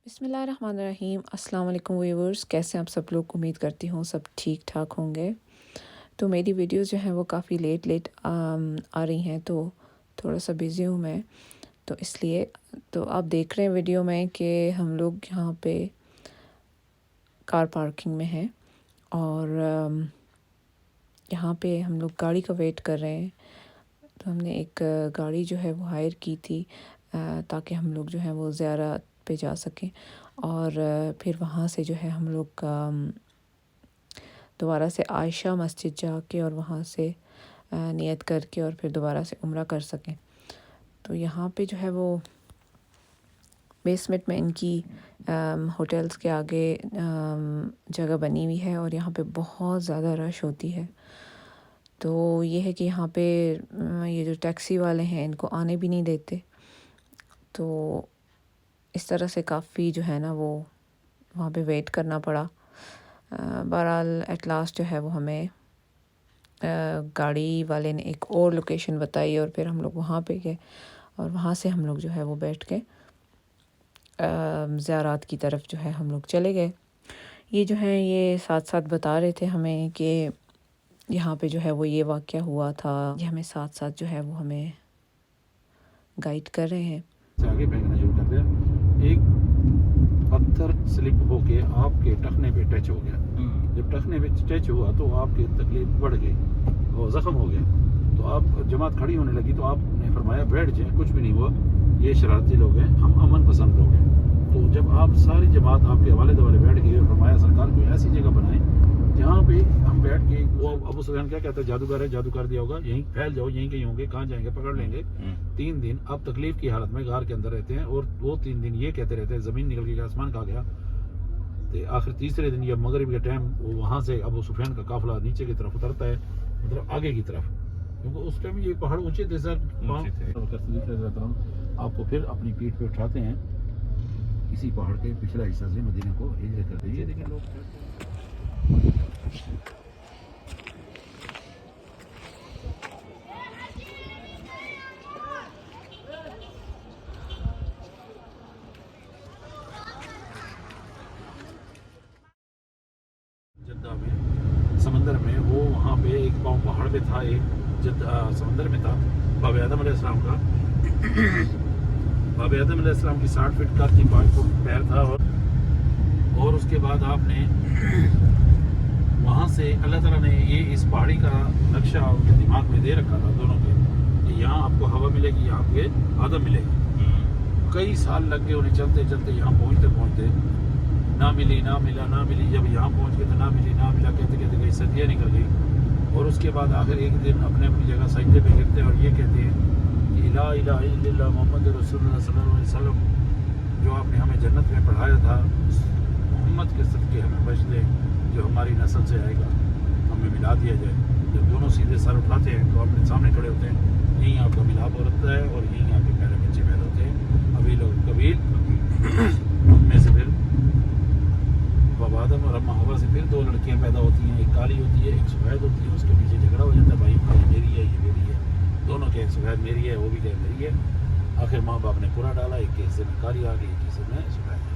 बिस्मिल्लाहिर्रहमानिर्रहीम। अस्सलाम वालेकुम व्यूअर्स, कैसे हैं आप सब लोग। उम्मीद करती हूँ सब ठीक ठाक होंगे। तो मेरी वीडियोस जो हैं वो काफ़ी लेट आ रही हैं, तो थोड़ा सा बिज़ी हूँ मैं, तो इसलिए। तो आप देख रहे हैं वीडियो में कि हम लोग यहाँ पे कार पार्किंग में हैं और यहाँ पे हम लोग गाड़ी का वेट कर रहे हैं। तो हमने एक गाड़ी जो है वो हायर की थी ताकि हम लोग जो है वो ज़ियारत पे जा सकें और फिर वहाँ से जो है हम लोग दोबारा से आयशा मस्जिद जाके और वहाँ से नियत करके और फिर दोबारा से उम्रा कर सकें। तो यहाँ पे जो है वो बेसमेंट में इनकी होटल्स के आगे जगह बनी हुई है और यहाँ पे बहुत ज़्यादा रश होती है। तो ये है कि यहाँ पे ये जो टैक्सी वाले हैं इनको आने भी नहीं देते। तो इस तरह से काफ़ी जो है ना वो वहाँ पे वेट करना पड़ा। बहरहाल एट लास्ट जो है वो हमें गाड़ी वाले ने एक और लोकेशन बताई और फिर हम लोग वहाँ पे गए और वहाँ से हम लोग जो है वो बैठ के ज़ियारत की तरफ जो है हम लोग चले गए। ये जो है ये साथ साथ बता रहे थे हमें कि यहाँ पे जो है वो ये वाक़या हुआ था। ये हमें साथ साथ जो है वो हमें गाइड कर रहे हैं। आगे फेंकना शुरू कर दिया। एक पत्थर स्लिप होके आपके टखने पे टच हो गया। जब टखने पे टच हुआ तो आपकी तकलीफ बढ़ गई और ज़ख्म हो गया। तो आप जमात खड़ी होने लगी तो आपने फरमाया बैठ जाए, कुछ भी नहीं हुआ, ये शरारती लोग हैं, हम अमन पसंद लोग हैं। तो जब आप सारी जमात आपके हवाले दवाले बैठ गई और फरमाया सरकार कोई ऐसी जगह बनाए जहाँ पे हम बैठ के, वो अबू सुफियान क्या कहता है, जादूगर है, जादू कर दिया होगा, यहीं फैल जाओ, यहीं कहीं होंगे, कहाँ जाएंगे, पकड़ लेंगे। 3 दिन आप तकलीफ की हालत में गार के अंदर रहते हैं और वो 3 दिन ये कहते रहते हैं ज़मीन निकल गई, आसमान खा गया। तो आखिर तीसरे दिन या मगरिब के टाइम वो वहाँ से अबू सुफियान का काफिला नीचे की तरफ उतरता है, मतलब आगे की तरफ, क्योंकि उस टाइम ये पहाड़ ऊंचे थे सर। आपको फिर अपनी पीठ पे उठाते हैं, इसी पहाड़ के पिछला हिस्सा से मदीना को हिजरत करते हैं। ये देखें लोग जद्दा में समंदर में, वो वहाँ पे एक पाँव पहाड़ पे था, एक समंदर में था बाब आदम अलैहिस्सलाम का। बाब आदम अलैहिस्सलाम की 60 फीट का 5 फुट पैर था और उसके बाद आपने वहाँ से अल्लाह ताला ने ये इस पहाड़ी का नक्शा उनके दिमाग में दे रखा था दोनों के, कि यहाँ आपको हवा मिलेगी, यहाँ पे आदम मिलेगी। कई साल लग गए उन्हें चलते चलते यहाँ पहुँचते ना मिली, ना मिला, ना मिली। जब यहाँ पहुँच गए तो ना मिली, ना मिला, कहते कहते कई सदियाँ निकल गई और उसके बाद आखिर एक दिन अपने अपनी जगह सजदे पे गिरते हैं और ये कहते हैं कि ला इलाहा इल्लल्लाह मुहम्मद रसूलुल्लाह सल्लल्लाहु अलैहि वसल्लम, जो आपने हमें जन्नत में पढ़ाया था, मोहम्मद के सदके हमें बच दे, जो हमारी नस्ल से आएगा हमें मिला दिया जाए। जब दोनों सीधे सर उठाते हैं तो अपने सामने खड़े होते हैं, यहीं आपका मिलाप होता है और यहीं आपके पहले बच्चे पैदा होते हैं। अभी लोग कबील में से फिर बाब आदम और अम्मा हवा से फिर 2 लड़कियां पैदा होती हैं, एक काली होती है, एक सफ़ेद होती है। उसके पीछे झगड़ा हो जाता है, भाई ये मेरी है, ये मेरी है, दोनों के, एक सफ़ेद मेरी है, वो भी कहे मेरी है। आखिर माँ बाप ने पूरा डाला, एक के हिस्से में कारी आ गई, एक हिस्से में सफ़ेद आ गई।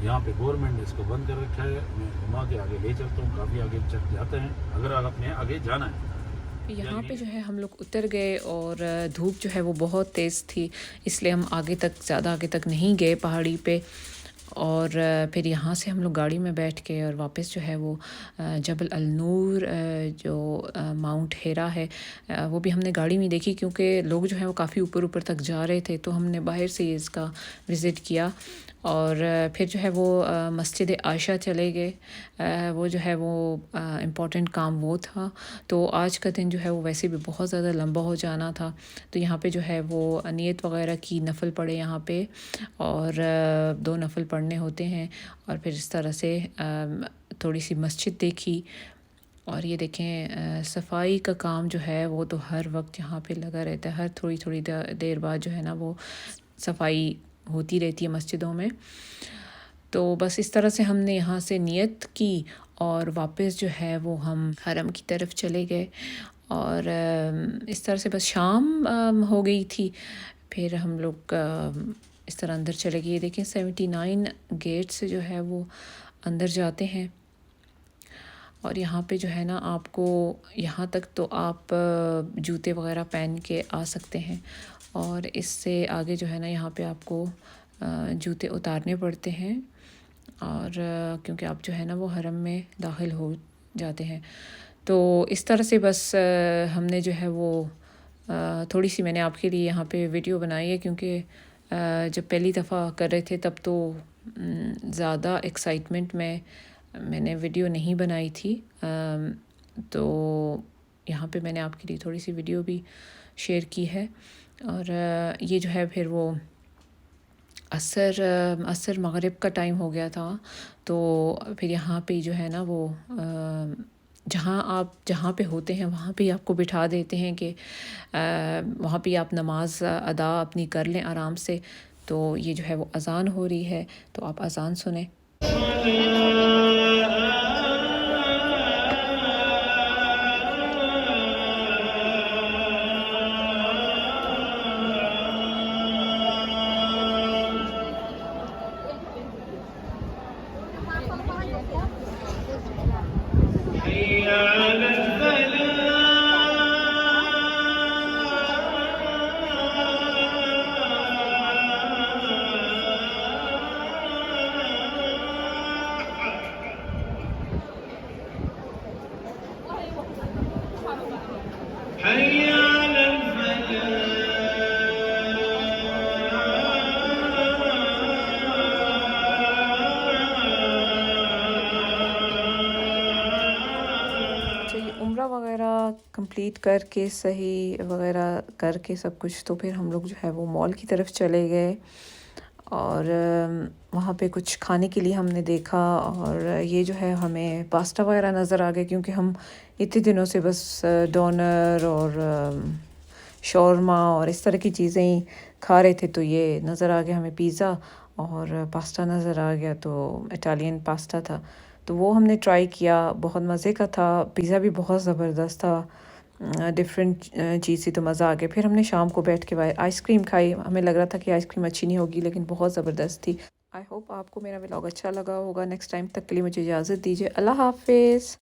यहाँ पे गवर्नमेंट ने इसको बंद कर रखा है। मैं घुमा के आगे ले चलता हूँ, काफ़ी आगे चल जाते हैं अगर आपने आगे जाना है। यहाँ पे जो है हम लोग उतर गए और धूप जो है वो बहुत तेज़ थी, इसलिए हम आगे तक ज़्यादा आगे तक नहीं गए पहाड़ी पे। और फिर यहाँ से हम लोग गाड़ी में बैठ के और वापस जो है वो जबल अल नूर, जो माउंट हेरा है, वो भी हमने गाड़ी में देखी, क्योंकि लोग जो है वो काफ़ी ऊपर ऊपर तक जा रहे थे, तो हमने बाहर से ही इसका विज़िट किया। और फिर जो है वो मस्जिद आयशा चले गए। वो जो है वो इम्पॉर्टेंट काम वो था। तो आज का दिन जो है वो वैसे भी बहुत ज़्यादा लंबा हो जाना था, तो यहाँ पे जो है वो नियत वगैरह की, नफ़ल पढ़े यहाँ पे, और 2 नफ़ल पढ़ने होते हैं। और फिर इस तरह से थोड़ी सी मस्जिद देखी। और ये देखें सफाई का काम जो है वो तो हर वक्त यहाँ पे लगा रहता है, हर थोड़ी थोड़ी देर बाद जो है ना वो सफाई होती रहती है मस्जिदों में। तो बस इस तरह से हमने यहाँ से नियत की और वापस जो है वो हम हरम की तरफ चले गए। और इस तरह से बस शाम हो गई थी। फिर हम लोग इस तरह अंदर चले गए। ये देखें 79 गेट से जो है वो अंदर जाते हैं। और यहाँ पे जो है ना आपको यहाँ तक तो आप जूते वगैरह पहन के आ सकते हैं, और इससे आगे जो है ना यहाँ पे आपको जूते उतारने पड़ते हैं, और क्योंकि आप जो है ना वो हरम में दाखिल हो जाते हैं। तो इस तरह से बस हमने जो है वो थोड़ी सी मैंने आपके लिए यहाँ पे वीडियो बनाई है, क्योंकि जब पहली दफ़ा कर रहे थे तब तो ज़्यादा एक्साइटमेंट में मैंने वीडियो नहीं बनाई थी। तो यहाँ पे मैंने आपके लिए थोड़ी सी वीडियो भी शेयर की है। और ये जो है फिर वो असर मगरिब का टाइम हो गया था, तो फिर यहाँ पे जो है ना वो जहाँ पे होते हैं वहाँ पे आपको बिठा देते हैं कि वहाँ पे आप नमाज अदा अपनी कर लें आराम से। तो ये जो है वो अज़ान हो रही है, तो आप अज़ान सुने। उम्रा वगैरह कंप्लीट करके सही वगैरह करके सब कुछ, तो फिर हम लोग जो है वो मॉल की तरफ चले गए, और वहाँ पे कुछ खाने के लिए हमने देखा। और ये जो है हमें पास्ता वगैरह नज़र आ गया, क्योंकि हम इतने दिनों से बस डोनर और शौरमा और इस तरह की चीज़ें ही खा रहे थे। तो ये नज़र आ गया हमें पिज़्ज़ा और पास्ता नज़र आ गया, तो इटालियन पास्ता था, तो वो हमने ट्राई किया। बहुत मज़े का था, पिज़्ज़ा भी बहुत ज़बरदस्त था, डिफरेंट चीज़ थी, तो मज़ा आ गया। फिर हमने शाम को बैठ के बाहर आइसक्रीम खाई। हमें लग रहा था कि आइसक्रीम अच्छी नहीं होगी, लेकिन बहुत ज़बरदस्त थी। आई होप आपको मेरा व्लॉग अच्छा लगा होगा। नेक्स्ट टाइम तक के लिए मुझे इजाज़त दीजिए। अल्लाह हाफिज़।